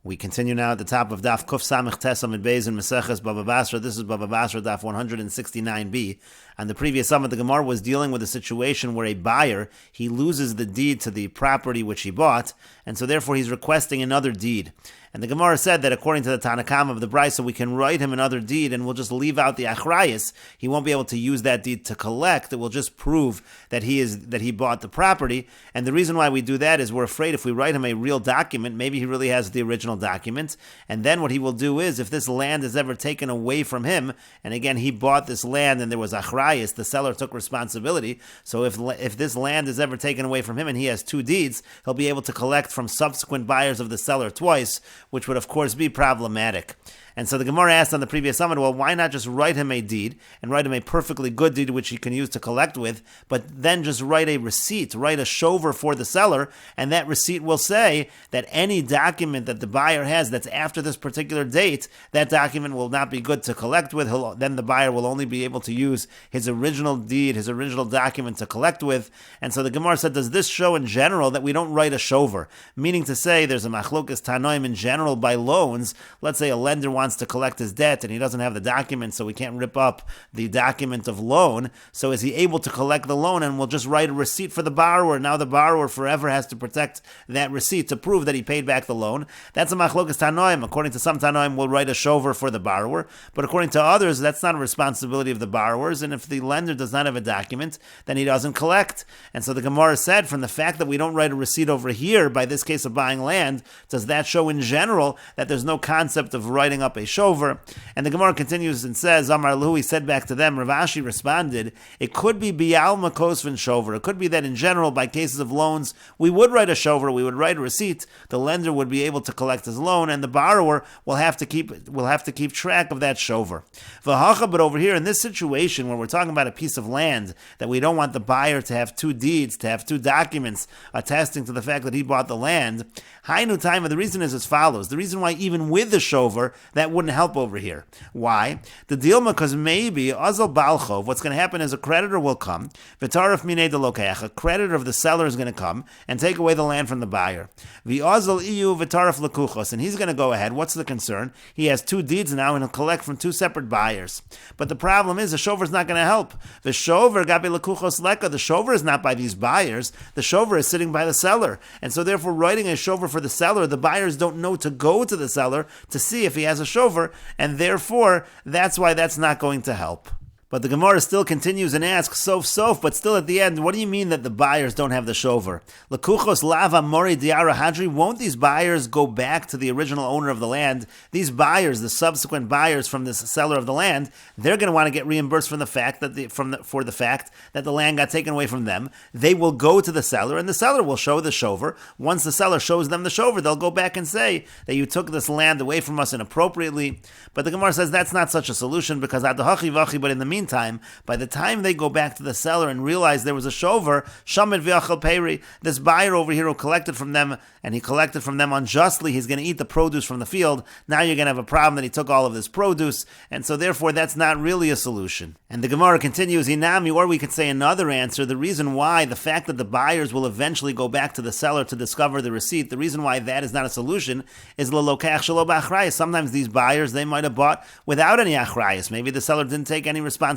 We continue now at the top of Daf Kuf Samech Tes Amid Beis in Meseches Bava Basra. This is Bava Basra Daf 169b. And the previous summit, the Gemara was dealing with a situation where a buyer, he loses the deed to the property which he bought, and so therefore he's requesting another deed. And the Gemara said that according to the Tanakam of the Brisa, we can write him another deed and we'll just leave out the achrayus. He won't be able to use that deed to collect. It will just prove that he bought the property. And the reason why we do that is we're afraid if we write him a real document, maybe he really has the original document. And then what he will do is, if this land is ever taken away from him, and again, he bought this land and there was achrayus, the seller took responsibility. So if this land is ever taken away from him and he has two deeds, he'll be able to collect from subsequent buyers of the seller twice, which would of course be problematic. And so the Gemara asked on the previous summit, well, why not just write him a deed and write him a perfectly good deed which he can use to collect with, but then just write a receipt, write a shover for the seller, and that receipt will say that any document that the buyer has that's after this particular date, that document will not be good to collect with. Then the buyer will only be able to use his original deed, his original document to collect with. And so the Gemara said, does this show in general that we don't write a shover? Meaning to say there's a machlokas tanoim in general by loans. Let's say a lender wants to collect his debt and he doesn't have the document, so we can't rip up the document of loan. So is he able to collect the loan and we'll just write a receipt for the borrower? Now the borrower forever has to protect that receipt to prove that he paid back the loan. That's a machlokas tanoim. According to some tanoim, we'll write a shover for the borrower, but according to others, that's not a responsibility of the borrowers, and if the lender does not have a document, then he doesn't collect. And so the Gemara said, from the fact that we don't write a receipt over here, by this case of buying land, does that show in general that there's no concept of writing up a shover? And the Gemara continues and says, Amar Lahu, he said back to them, Rav Ashi responded, it could be bialma kosvin shover. It could be that in general, by cases of loans, we would write a shover, we would write a receipt, the lender would be able to collect his loan, and the borrower will have to keep track of that shover. But over here, in this situation where we're talking about a piece of land that we don't want the buyer to have two deeds, to have two documents attesting to the fact that he bought the land, Hainu time, the reason is as follows. The reason why even with the shover, that wouldn't help over here. Why? The deal, because maybe Azal Balchov, what's going to happen is a creditor will come, V'tarif minei de lokeach, a creditor of the seller is going to come and take away the land from the buyer. V'azal iyu v'tarif lekuchos, and he's going to go ahead. What's the concern? He has two deeds now and he'll collect from two separate buyers. But the problem is the shover is not going to help. The shover, gabi lekuchos leka, the shover is not by these buyers. The shover is sitting by the seller. And so therefore writing a shover for the seller, the buyers don't know to go to the seller to see if he has a shover, and therefore that's why that's not going to help. But the Gemara still continues and asks, sof, but still at the end, what do you mean that the buyers don't have the shover? Lekuchos lava mori diara hadri, won't these buyers go back to the original owner of the land? These buyers, the subsequent buyers from this seller of the land, they're going to want to get reimbursed from the fact that for the fact that the land got taken away from them. They will go to the seller, and the seller will show the shover. Once the seller shows them the shover, they'll go back and say that you took this land away from us inappropriately. But the Gemara says that's not such a solution, because adahachi vachi, but in the meantime, by the time they go back to the seller and realize there was a shover, shamid v'achal peri, this buyer over here who collected from them, and he collected from them unjustly, he's going to eat the produce from the field. Now you're going to have a problem that he took all of this produce, and so therefore that's not really a solution. And the Gemara continues, Inami, or we could say another answer, the reason why, the fact that the buyers will eventually go back to the seller to discover the receipt, the reason why that is not a solution is l'lokach shelo b'achrayus. Sometimes these buyers, they might have bought without any achrayus. Maybe the seller didn't take any responsibility,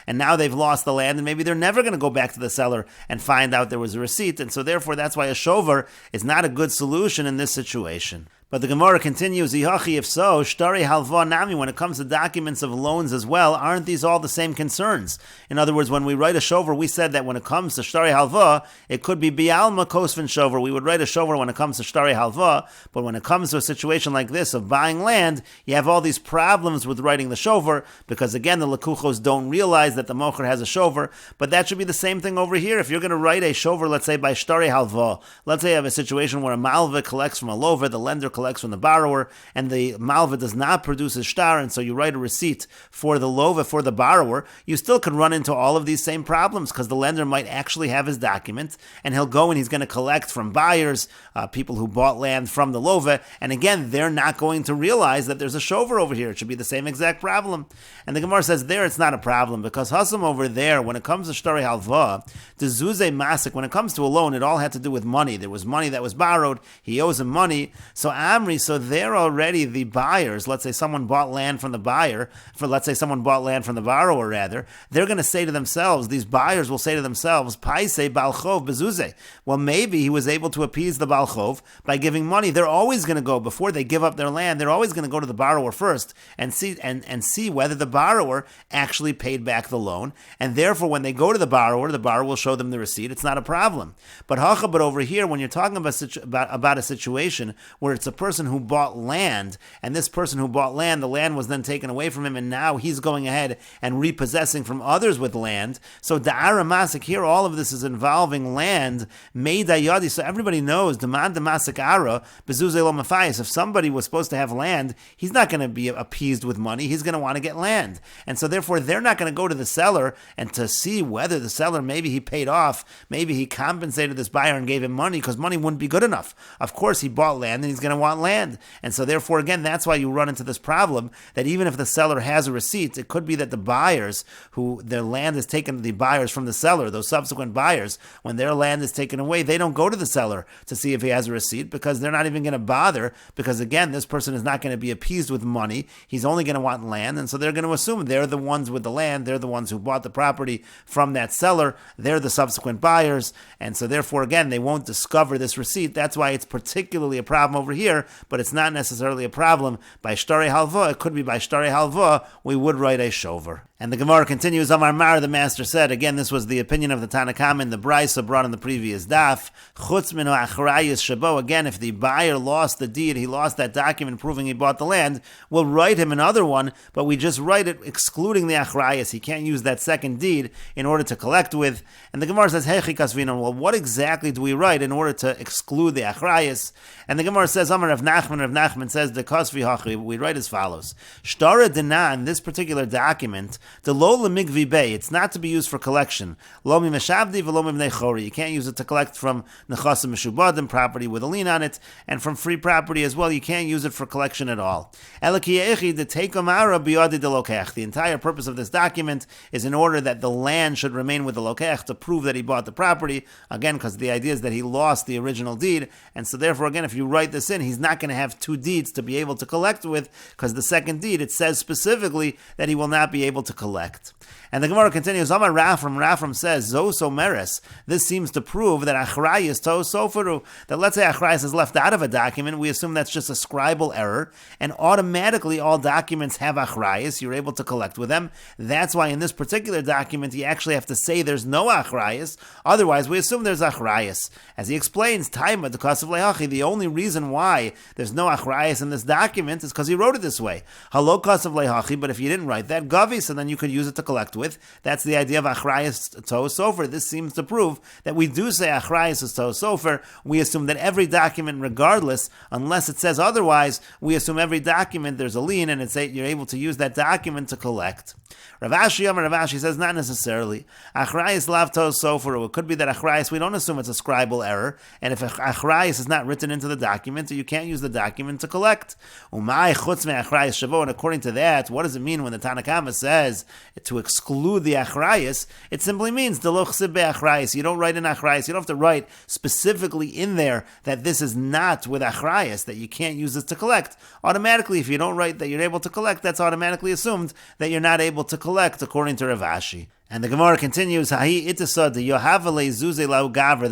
and now they've lost the land, and maybe they're never going to go back to the seller and find out there was a receipt, and so therefore that's why a shover is not a good solution in this situation. But the Gemara continues, Ihachi, if so, Shtari Halva Nami, when it comes to documents of loans as well, aren't these all the same concerns? In other words, when we write a shover, we said that when it comes to Shtari Halva, it could be Bialma Kosvin shover. We would write a shover when it comes to Shtari Halva, but when it comes to a situation like this of buying land, you have all these problems with writing the shover, because again, the Lekuchos don't realize that the Mocher has a shover, but that should be the same thing over here. If you're going to write a shover, let's say by Shtari Halva, let's say you have a situation where a Malva collects from a Lova, the lender collects from the borrower, and the malva does not produce a shtar, and so you write a receipt for the lova for the borrower, you still could run into all of these same problems, because the lender might actually have his document, and he'll go and he's going to collect from buyers, people who bought land from the lova, and again, they're not going to realize that there's a shover over here. It should be the same exact problem. And the Gemara says there it's not a problem, because Hasam over there, when it comes to shtari halva, the zuze masik, when it comes to a loan, it all had to do with money. There was money that was borrowed, he owes him money, so Amri, so they're already the buyers. Let's say someone bought land from the buyer, let's say someone bought land from the borrower rather, they're going to say to themselves, these buyers will say to themselves, Paise Balchov Bezuze. Well, maybe he was able to appease the Balchov by giving money. They're always going to go, before they give up their land, they're always going to go to the borrower first and see whether the borrower actually paid back the loan. And therefore, when they go to the borrower will show them the receipt. It's not a problem. But over here, when you're talking about a situation where it's a person who bought land, and this person who bought land, the land was then taken away from him, and now he's going ahead and repossessing from others with land. So da'ara masik, here all of this is involving land. Meida yadi, so everybody knows demand masik ara bezuze lo mafayis. If somebody was supposed to have land, he's not going to be appeased with money. He's going to want to get land, and so therefore they're not going to go to the seller and to see whether the seller, maybe he paid off, maybe he compensated this buyer and gave him money, because money wouldn't be good enough. Of course, he bought land and he's going to want land, and so therefore again, that's why you run into this problem that even if the seller has a receipt, it could be that the buyers who their land is taken, the buyers from the seller, those subsequent buyers, when their land is taken away, they don't go to the seller to see if he has a receipt, because they're not even going to bother, because again, this person is not going to be appeased with money. He's only going to want land, and so they're going to assume they're the ones with the land, they're the ones who bought the property from that seller, they're the subsequent buyers, and so therefore again, they won't discover this receipt. That's why it's particularly a problem over here, but it's not necessarily a problem by shtare halva. It could be by shtare halva, we would write a shover. And the Gemara continues, Amar Mar, the master said, again, this was the opinion of the Tanakam in the Brisa brought in the previous daf, Chutz minu achrayus shabo, again, if the buyer lost the deed, he lost that document proving he bought the land, we'll write him another one, but we just write it excluding the achrayus. He can't use that second deed in order to collect with. And the Gemara says, Hechi kasvina, well, what exactly do we write in order to exclude the achrayus? And the Gemara says, Amar Rav Nachman says, the kasvi hachi, we write as follows, Shtara dinan, this particular document, the lo lemigvi bay, it's not to be used for collection. Lo mi meshavdi v'lo mi bnei chori. You can't use it to collect from nechasim meshubadim, property with a lien on it, and from free property as well. You can't use it for collection at all. Elakiyechi de teikomara biyadi de lokech. The entire purpose of this document is in order that the land should remain with the lokech to prove that he bought the property. Again, because the idea is that he lost the original deed, and so therefore, again, if you write this in, he's not going to have two deeds to be able to collect with, because the second deed, it says specifically that he will not be able to collect. And the Gemara continues, Amar Rafram says, Zoso Meres, this seems to prove that Achrayus to Sofaru, that let's say Achrayus is left out of a document, we assume that's just a scribal error, and automatically all documents have Achrayus, you're able to collect with them. That's why in this particular document, you actually have to say there's no Achrayus, otherwise we assume there's Achrayus. As he explains, Taima, the Kasav Lehachi, the only reason why there's no Achrayus in this document is because he wrote it this way. Halo Kasav Lehachi, but if you didn't write that, Gavis, and then you could use it to collect with. That's the idea of achrayus to sofer. This seems to prove that we do say achrayus to sofer. We assume that every document, regardless, unless it says otherwise, we assume every document there's a lien, and you're able to use that document to collect. Rav Ashi says not necessarily. Achrayus lav to sofer. It could be that achrayus, we don't assume it's a scribal error, and if achrayus is not written into the document, you can't use the document to collect. Umay chutz me achrayus shavo. And according to that, what does it mean when the Tanakama says to exclude the achrayus? It simply means delochsib be'achrayus. You don't write in achrayus. You don't have to write specifically in there that this is not with achrayus, that you can't use this to collect. Automatically, if you don't write that you're able to collect, that's automatically assumed that you're not able to collect, according to Rav Ashi. And the Gemara continues, there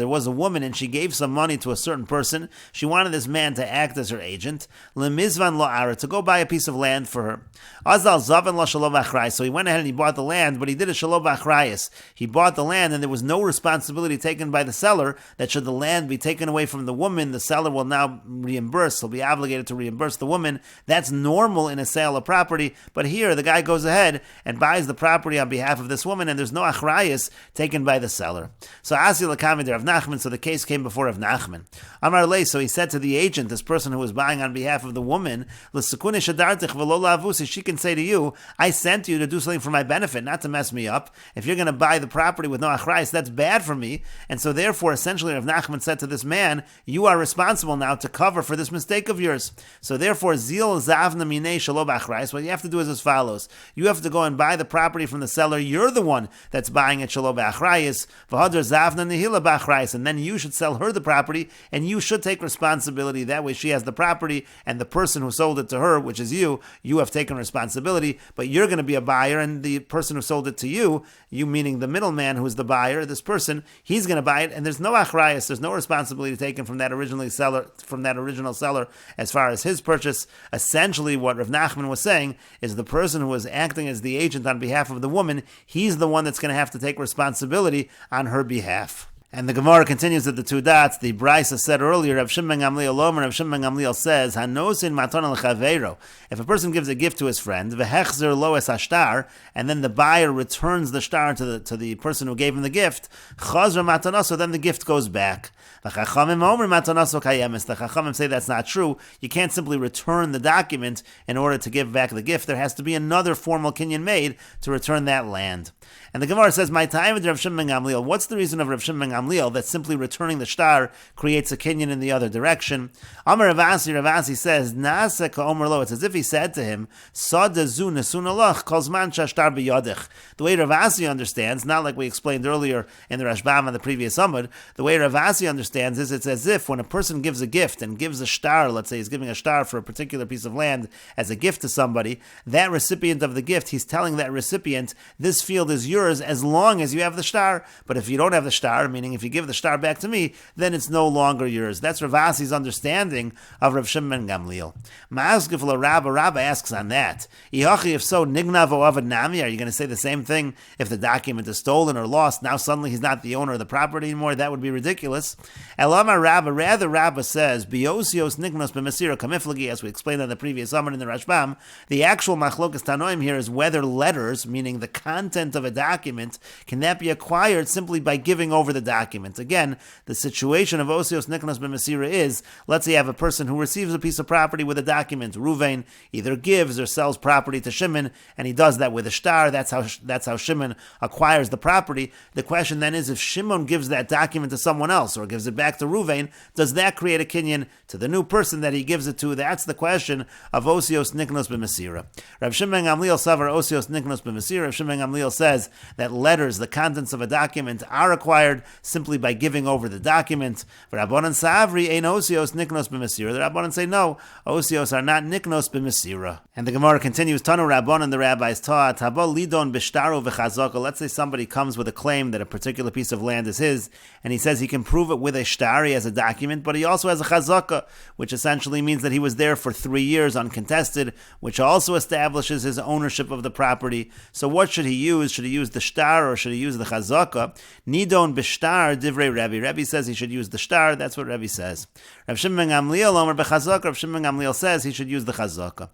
was a woman and she gave some money to a certain person. She wanted this man to act as her agent, to go buy a piece of land for her. So he went ahead and he bought the land, but he did a shalom achrayus. He bought the land and there was no responsibility taken by the seller that should the land be taken away from the woman, the seller will now reimburse. He'll be obligated to reimburse the woman. That's normal in a sale of property, but here the guy goes ahead and buys the property on behalf of this woman, and there's no achrayus taken by the seller. So Asi Lakami Rav Nachman, so the case came before Rav Nachman. Amar Lei, so he said to the agent, this person who was buying on behalf of the woman, she can say to you, I sent you to do something for my benefit, not to mess me up. If you're going to buy the property with no achrayus, that's bad for me. And so therefore, essentially, Rav Nachman said to this man, you are responsible now to cover for this mistake of yours. So therefore, Zil Zavna Minei Shalom Achrayus, what you have to do is as follows. You have to go and buy the property from the seller. You're the one someone that's buying it shelo b'achrayis, v'hadar zavna nehila b'achrayis, and then you should sell her the property, and you should take responsibility. That way she has the property, and the person who sold it to her, which is you have taken responsibility, but you're going to be a buyer, and the person who sold it to you meaning the middleman who's the buyer, this person, he's going to buy it, and there's no achrayis, there's no responsibility taken from that original seller as far as his purchase. Essentially, what Rav Nachman was saying is the person who was acting as the agent on behalf of the woman, he's the one that's going to have to take responsibility on her behalf. And the Gemara continues at the two dots. The Brisa said earlier, Rav Shimon ben Gamliel Omer, Rav Shimon ben Gamliel says, Hanosin matana l'chaveiro. If a person gives a gift to his friend, v'hechzer lo es hashtar, and then the buyer returns the shtar to the person who gave him the gift, chazra matanaso, then the gift goes back. The Chachamim say that's not true. You can't simply return the document in order to give back the gift. There has to be another formal kinyan made to return that land. And the Gemara says, "My time with Rav Shimon ben Gamliel. What's the reason of Rav Shimon ben Gamliel that simply returning the shtar creates a kinyan in the other direction?" Amar Ravasi says, "Nasa ka'omer lo." It's as if he said to him, "Sada zu nesun alach kol zman shashtar biyadich." The way Ravasi understands, not like we explained earlier in the Rashbam on the previous Amud, the way Ravasi understands is it's as if when a person gives a gift and gives a shtar, let's say he's giving a shtar for a particular piece of land as a gift to somebody, that recipient of the gift, he's telling that recipient, this field is yours as long as you have the shtar. But if you don't have the shtar, meaning if you give the shtar back to me, then it's no longer yours. That's Ravasi's understanding of Rav Shimon ben Gamliel. Ma'asgif Rabba asks on that, if so, nignav o avad nami, are you going to say the same thing if the document is stolen or lost? Now suddenly he's not the owner of the property anymore. That would be ridiculous. Elama Rabba, rather Rabba says, biosios nignos b'mesira kamiflagi, as we explained on the previous Amud in the Rashbam, the actual machlokas tanoim here is whether letters, meaning the content of a document, can that be acquired simply by giving over the document. Again, the situation of osios niknos b'mesira is, let's say you have a person who receives a piece of property with a document. Ruvain either gives or sells property to Shimon, and he does that with a shtar. That's how Shimon acquires the property. The question then is, if Shimon gives that document to someone else or gives it back to Ruvain, does that create a kinyan to the new person that he gives it to? That's the question of osios niknos b'mesira. Rav Shimon ben Gamliel savar osios niknos b'mesira. Rav Shimon ben Gamliel says that letters, the contents of a document, are acquired simply by giving over the document. For Rabbanan Savri, ein osios niknos b'mesira. The Rabbanan say no, osios are not niknos b'mesira. And the Gemara continues, Tanu Rabbanan, the rabbis taught, Haba lidon b'shtaru v'chazaka. Let's say somebody comes with a claim that a particular piece of land is his, and he says he can prove it with a shtar, he has a document, but he also has a chazaka, which essentially means that he was there for 3 years uncontested, which also establishes his ownership of the property. So what should he use? Should he use the shtar or should he use the chazaka? Nidon b'shtar divrei Rebbe. Rebbe says he should use the shtar. That's what Rebbe says. Rav Shimon ben Gamliel omer b'chazaka. Rav Shimon ben Gamliel says he should use the chazaka.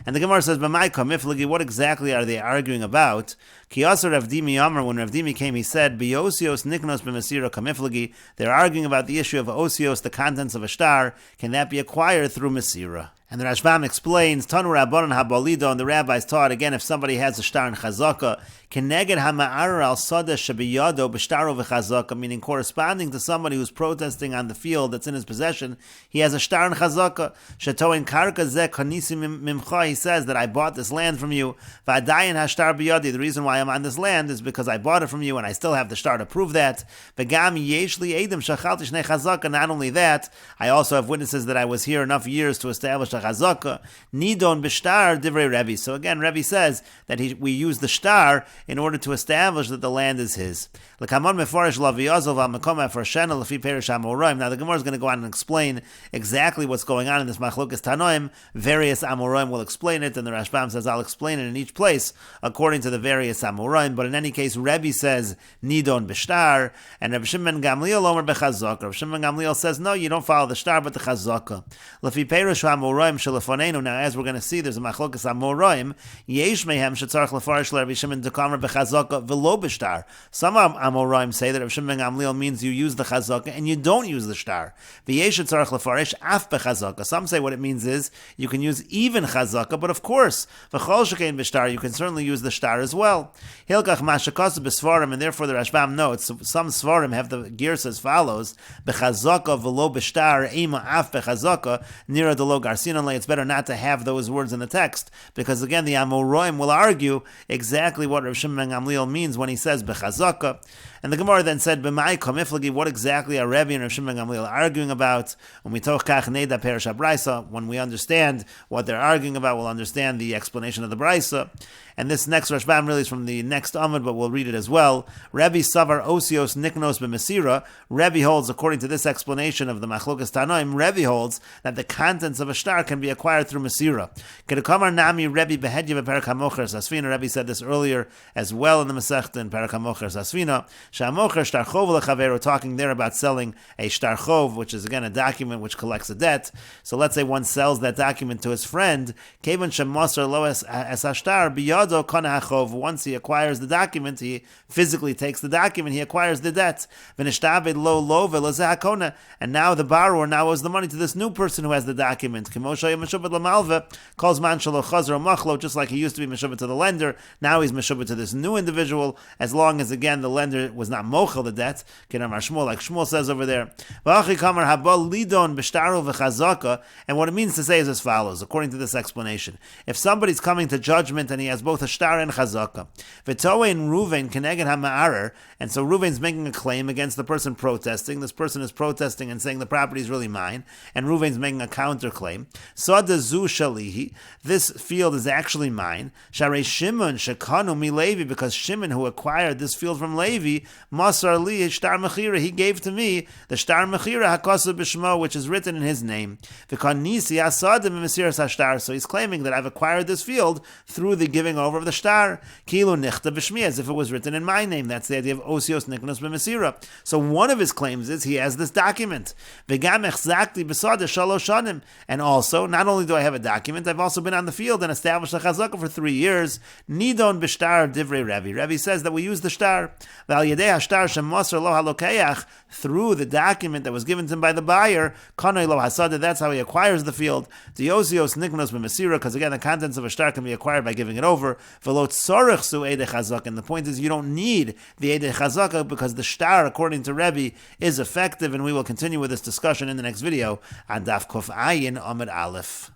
And the Gemara says, "B'mai kamiflagi." What exactly are they arguing about? Ki asar Rav Dimi Amar. When Rav Dimi came, he said, "Biosios niknos b'mesira kamiflagi." They're arguing about the issue of osios, the contents of a shtar. Can that be acquired through mesira? And the Rashbam explains, Tanu Rabbanan Habalidon, and the rabbis taught, again, if somebody has a shtar and chazaka, Keneged Hama'ar al Sada Shabiyado B'Shtaro V'Chazaka, meaning corresponding to somebody who's protesting on the field that's in his possession, he has a shtar and chazaka. Shatoin Karka Zek Hanisim Mimcha, he says that I bought this land from you. V'adayin Hashtar Biyadi, the reason why I'm on this land is because I bought it from you and I still have the shtar to prove that. V'gam Yeshli Edim Shachalti Shnei Chazaka, not only that, I also have witnesses that I was here enough years to establish a chazaka. Nidon B'Shtar Divrei Rebbe. So again, Rebbe says that we use the shtar in order to establish that the land is his. Now the Gemara is going to go on and explain exactly what's going on in this Machlokas Tanoim. Various Amoraim will explain it, and the Rashbam says I'll explain it in each place according to the various Amoraim. But in any case, Rebbe says Nidon B'Shtar, and Rabbi Shimon Gamliel Omer B'Chazaka. Rabbi Shimon Gamliel says no, you don't follow the shtar but the Chazaka. Now, as we're going to see, there's a Machlokas Amoraim. Yesh mehem shetzarich lefarish Rabbi Shimon dekamer b'chazaka v'lo b'shtar. Some Amoraim say that Rabbi Shimon Gamliel means you use the chazaka and you don't use the shtar. V'yesh shetzarich lefarish af b'chazaka. Some say what it means is you can use even chazaka, but of course v'chol shekein b'shtar you can certainly use the shtar as well. Hilkach mashakasu b'svarim, and therefore the Rashbam notes some svarim have the gears as follows: b'chazaka v'lo b'shtar ema af b'chazaka nira delo garsina unfortunately, it's better not to have those words in the text, because again, the Amoraim will argue exactly what Rav Shimon ben Gamliel means when he says bechazaka. And the Gemara then said, "B'mai kamiflagi." What exactly are Rebbe and Rav Shimon ben Gamliel arguing about? When we talk kach neda perish habraisa, when we understand what they're arguing about, we'll understand the explanation of the brisa. And this next Rashbam really is from the next Amud, but we'll read it as well. Rebbe savar osios niknos b'mesira. Rebbe holds, according to this explanation of the Machlokas Tanoim, Rebbe holds that the contents of a shtar can be acquired through mesira. Kedekamar nami Rebbe behedya beperak hamocher sasfina. Rebbe said this earlier as well in the Mesechet in perak hamocher sasfina. Shamocher shtar chov lechaver. We're talking there about selling a shtar chov, which is again a document which collects a debt. So let's say one sells that document to his friend. Kevan shemasar lo es hashtar biyad. Once he acquires the document, he physically takes the document, he acquires the debt. And now the borrower now owes the money to this new person who has the document. Just like he used to be meshubet to the lender, now he's meshubet to this new individual, as long as again the lender was not mochel the debt. Like Shmuel says over there. And what it means to say is as follows, according to this explanation. If somebody's coming to judgment and he has both a shtar and chazaka, v'toe and Ruvain keneged hama'arer, and so Ruvain's making a claim against the person protesting. This person is protesting and saying the property is really mine, and Ruvain's making a counterclaim. Sada zu shalihi, this field is actually mine. Sharei Shimon shekanu mi Levi, because Shimon, who acquired this field from Levi, masar li shtar mechira, he gave to me the shtar mechira hakosu b'shmo, which is written in his name. V'kan nisi asadim b'mesiras hashtar, so he's claiming that I've acquired this field through the giving over of the shtar, kilu nichta b'shmi, as if it was written in my name. That's the idea of osios niknos b'mesira. So one of his claims is he has this document. V'gam echzakti b'sada shalosh shanim, and also, not only do I have a document, I've also been on the field and established a chazaka for 3 years. Nidon b'shtar divrei Rebbe. Rebbe says that we use the shtar. V'al yedei hashtar shemoser lo halokeach, through the document that was given to him by the buyer, kanoi lo hasada, that's how he acquires the field. The osios niknos b'mesira, because again, the contents of a shtar can be acquired by giving it over. And the point is, you don't need the Eidei Chazaka because the shtar, according to Rebbe, is effective. And we will continue with this discussion in the next video on Daf Kuf Ayin Amud Aleph.